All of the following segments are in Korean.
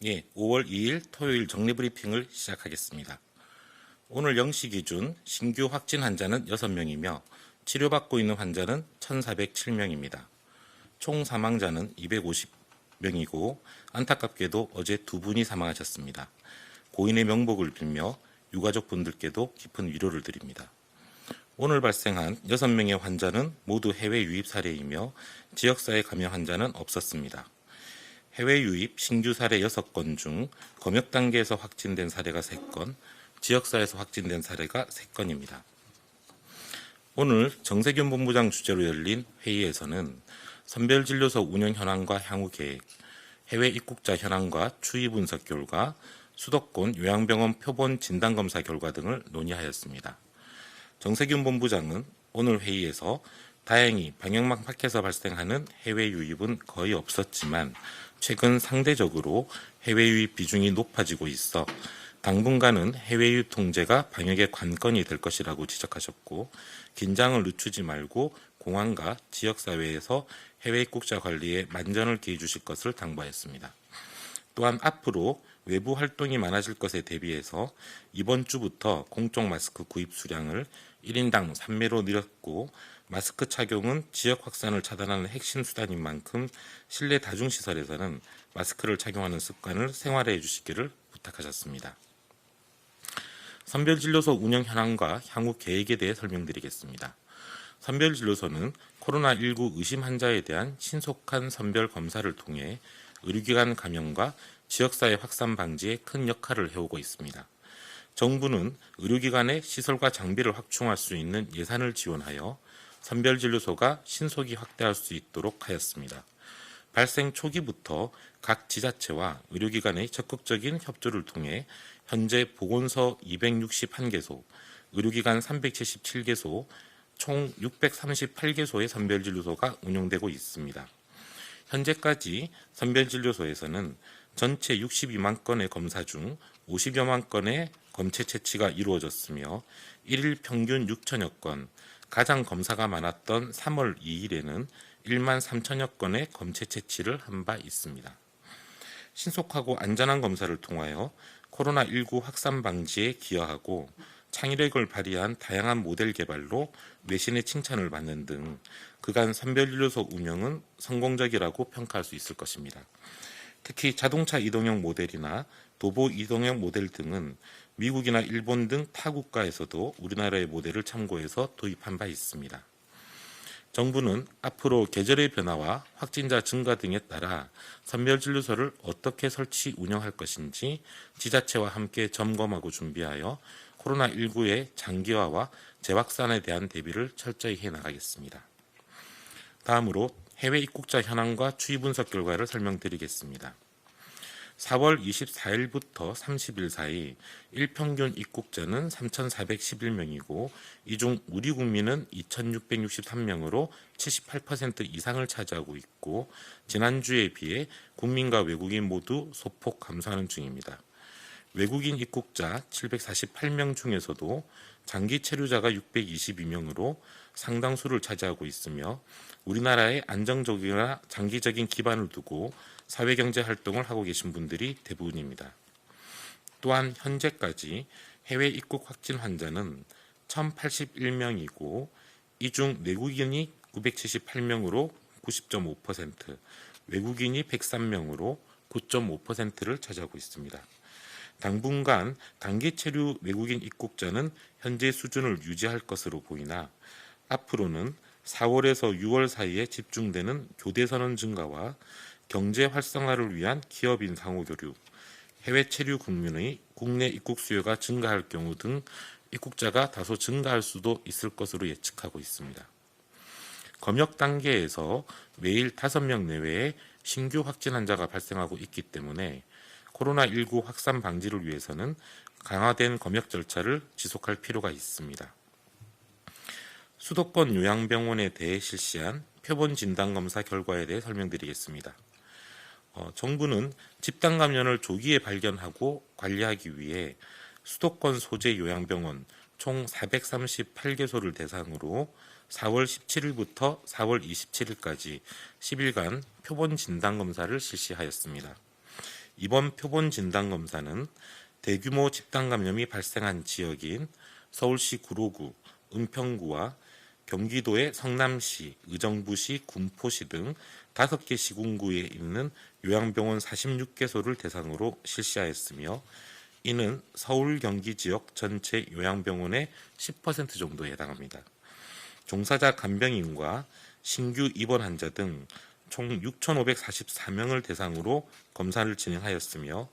예, 5월 2일 토요일 정리브리핑을 시작하겠습니다. 오늘 0시 기준 신규 확진 환자는 6명이며 치료받고 있는 환자는 1,407명입니다. 총 사망자는 250명이고 안타깝게도 어제 2분이 사망하셨습니다. 고인의 명복을 빌며 유가족 분들께도 깊은 위로를 드립니다. 오늘 발생한 6명의 환자는 모두 해외 유입 사례이며 지역사회 감염 환자는 없었습니다. 해외 유입 신규 사례 6건 중 검역 단계에서 확진된 사례가 3건, 지역사회에서 확진된 사례가 3건입니다. 오늘 정세균 본부장 주재로 열린 회의에서는 선별진료소 운영 현황과 향후 계획, 해외 입국자 현황과 추이 분석 결과, 수도권 요양병원 표본 진단검사 결과 등을 논의하였습니다. 정세균 본부장은 오늘 회의에서 다행히 방역망 밖에서 발생하는 해외 유입은 거의 없었지만 최근 상대적으로 해외 유입 비중이 높아지고 있어 당분간은 해외 유입 통제가 방역의 관건이 될 것이라고 지적하셨고, 긴장을 늦추지 말고 공항과 지역사회에서 해외 입국자 관리에 만전을 기해 주실 것을 당부하였습니다. 또한 앞으로 외부 활동이 많아질 것에 대비해서 이번 주부터 공적 마스크 구입 수량을 1인당 3매로 늘렸고, 마스크 착용은 지역 확산을 차단하는 핵심 수단인 만큼 실내 다중시설에서는 마스크를 착용하는 습관을 생활해 주시기를 부탁하셨습니다. 선별진료소 운영 현황과 향후 계획에 대해 설명드리겠습니다. 선별진료소는 코로나19 의심 환자에 대한 신속한 선별 검사를 통해 의료기관 감염과 지역사회 확산 방지에 큰 역할을 해오고 있습니다. 정부는 의료기관의 시설과 장비를 확충할 수 있는 예산을 지원하여 선별진료소가 신속히 확대할 수 있도록 하였습니다. 발생 초기부터 각 지자체와 의료기관의 적극적인 협조를 통해 현재 보건소 261개소, 의료기관 377개소, 총 638개소의 선별진료소가 운영되고 있습니다. 현재까지 선별진료소에서는 전체 62만 건의 검사 중 50여만 건의 검체 채취가 이루어졌으며 1일 평균 6천여 건, 가장 검사가 많았던 3월 2일에는 1만 3천여 건의 검체 채취를 한 바 있습니다. 신속하고 안전한 검사를 통하여 코로나19 확산 방지에 기여하고 창의력을 발휘한 다양한 모델 개발로 외신의 칭찬을 받는 등 그간 선별진료소 운영은 성공적이라고 평가할 수 있을 것입니다. 특히 자동차 이동형 모델이나 도보 이동형 모델 등은 미국이나 일본 등 타 국가에서도 우리나라의 모델을 참고해서 도입한 바 있습니다. 정부는 앞으로 계절의 변화와 확진자 증가 등에 따라 선별진료소를 어떻게 설치 운영할 것인지 지자체와 함께 점검하고 준비하여 코로나19의 장기화와 재확산에 대한 대비를 철저히 해나가겠습니다. 다음으로 해외 입국자 현황과 추이 분석 결과를 설명드리겠습니다. 4월 24일부터 30일 사이 일평균 입국자는 3,411명이고 이 중 우리 국민은 2,663명으로 78% 이상을 차지하고 있고, 지난주에 비해 국민과 외국인 모두 소폭 감소하는 중입니다. 외국인 입국자 748명 중에서도 장기 체류자가 622명으로 상당수를 차지하고 있으며 우리나라의 안정적이나 장기적인 기반을 두고 사회경제 활동을 하고 계신 분들이 대부분입니다. 또한 현재까지 해외 입국 확진 환자는 1,081명이고 이 중 내국인이 978명으로 90.5%, 외국인이 103명으로 9.5%를 차지하고 있습니다. 당분간 단기 체류 외국인 입국자는 현재 수준을 유지할 것으로 보이나 앞으로는 4월에서 6월 사이에 집중되는 교대 선언 증가와 경제 활성화를 위한 기업인 상호교류, 해외 체류 국민의 국내 입국 수요가 증가할 경우 등 입국자가 다소 증가할 수도 있을 것으로 예측하고 있습니다. 검역 단계에서 매일 5명 내외의 신규 확진 환자가 발생하고 있기 때문에 코로나19 확산 방지를 위해서는 강화된 검역 절차를 지속할 필요가 있습니다. 수도권 요양병원에 대해 실시한 표본 진단검사 결과에 대해 설명드리겠습니다. 정부는 집단 감염을 조기에 발견하고 관리하기 위해 수도권 소재 요양병원 총 438개소를 대상으로 4월 17일부터 4월 27일까지 10일간 표본 진단검사를 실시하였습니다. 이번 표본 진단검사는 대규모 집단 감염이 발생한 지역인 서울시 구로구, 은평구와 경기도의 성남시, 의정부시, 군포시 등 5개 시군구에 있는 요양병원 46개소를 대상으로 실시하였으며 이는 서울, 경기 지역 전체 요양병원의 10% 정도에 해당합니다. 종사자 간병인과 신규 입원 환자 등 총 6,544명을 대상으로 검사를 진행하였으며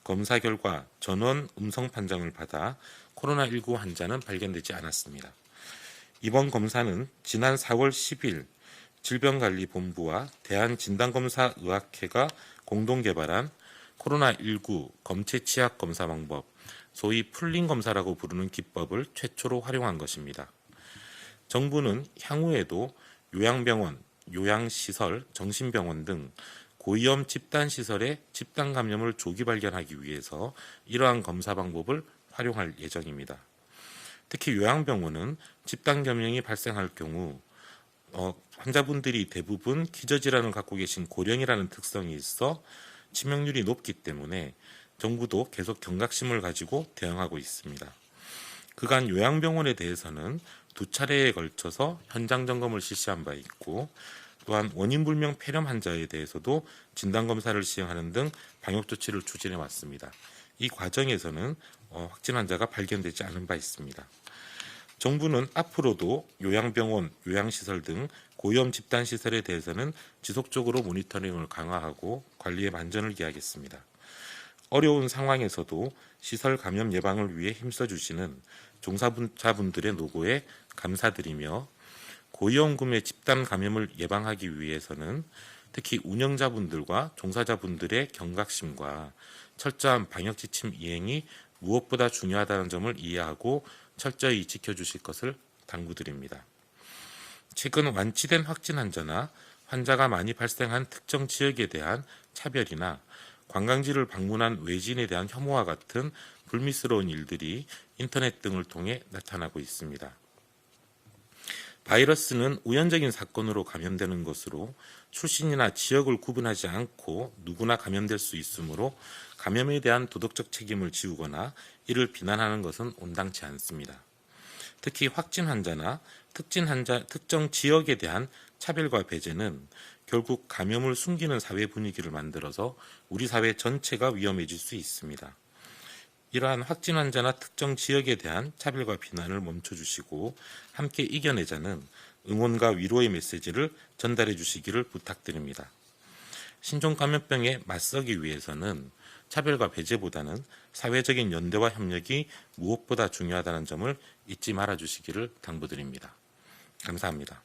검사 결과 전원 음성 판정을 받아 코로나19 환자는 발견되지 않았습니다. 이번 검사는 지난 4월 10일 질병관리본부와 대한진단검사의학회가 공동 개발한 코로나19 검체 치약 검사 방법, 소위 풀링 검사라고 부르는 기법을 최초로 활용한 것입니다. 정부는 향후에도 요양병원, 요양시설, 정신병원 등 고위험 집단시설의 집단 감염을 조기 발견하기 위해서 이러한 검사 방법을 활용할 예정입니다. 특히 요양병원은 집단 감염이 발생할 경우 환자분들이 대부분 기저질환을 갖고 계신 고령이라는 특성이 있어 치명률이 높기 때문에 정부도 계속 경각심을 가지고 대응하고 있습니다. 그간 요양병원에 대해서는 2차례에 걸쳐서 현장 점검을 실시한 바 있고 또한 원인불명 폐렴 환자에 대해서도 진단검사를 시행하는 등 방역조치를 추진해 왔습니다. 이 과정에서는 확진 환자가 발견되지 않은 바 있습니다. 정부는 앞으로도 요양병원, 요양시설 등 고위험 집단시설에 대해서는 지속적으로 모니터링을 강화하고 관리에 만전을 기하겠습니다. 어려운 상황에서도 시설 감염 예방을 위해 힘써주시는 종사자분들의 노고에 감사드리며 고위험군의 집단 감염을 예방하기 위해서는 특히 운영자분들과 종사자분들의 경각심과 철저한 방역지침 이행이 무엇보다 중요하다는 점을 이해하고 철저히 지켜주실 것을 당부드립니다. 최근 완치된 확진 환자나 환자가 많이 발생한 특정 지역에 대한 차별이나 관광지를 방문한 외지인에 대한 혐오와 같은 불미스러운 일들이 인터넷 등을 통해 나타나고 있습니다. 바이러스는 우연적인 사건으로 감염되는 것으로 출신이나 지역을 구분하지 않고 누구나 감염될 수 있으므로 감염에 대한 도덕적 책임을 지우거나 이를 비난하는 것은 온당치 않습니다. 특히 확진 환자나 특정 지역에 대한 차별과 배제는 결국 감염을 숨기는 사회 분위기를 만들어서 우리 사회 전체가 위험해질 수 있습니다. 이러한 확진 환자나 특정 지역에 대한 차별과 비난을 멈춰주시고 함께 이겨내자는 응원과 위로의 메시지를 전달해 주시기를 부탁드립니다. 신종감염병에 맞서기 위해서는 차별과 배제보다는 사회적인 연대와 협력이 무엇보다 중요하다는 점을 잊지 말아 주시기를 당부드립니다. 감사합니다.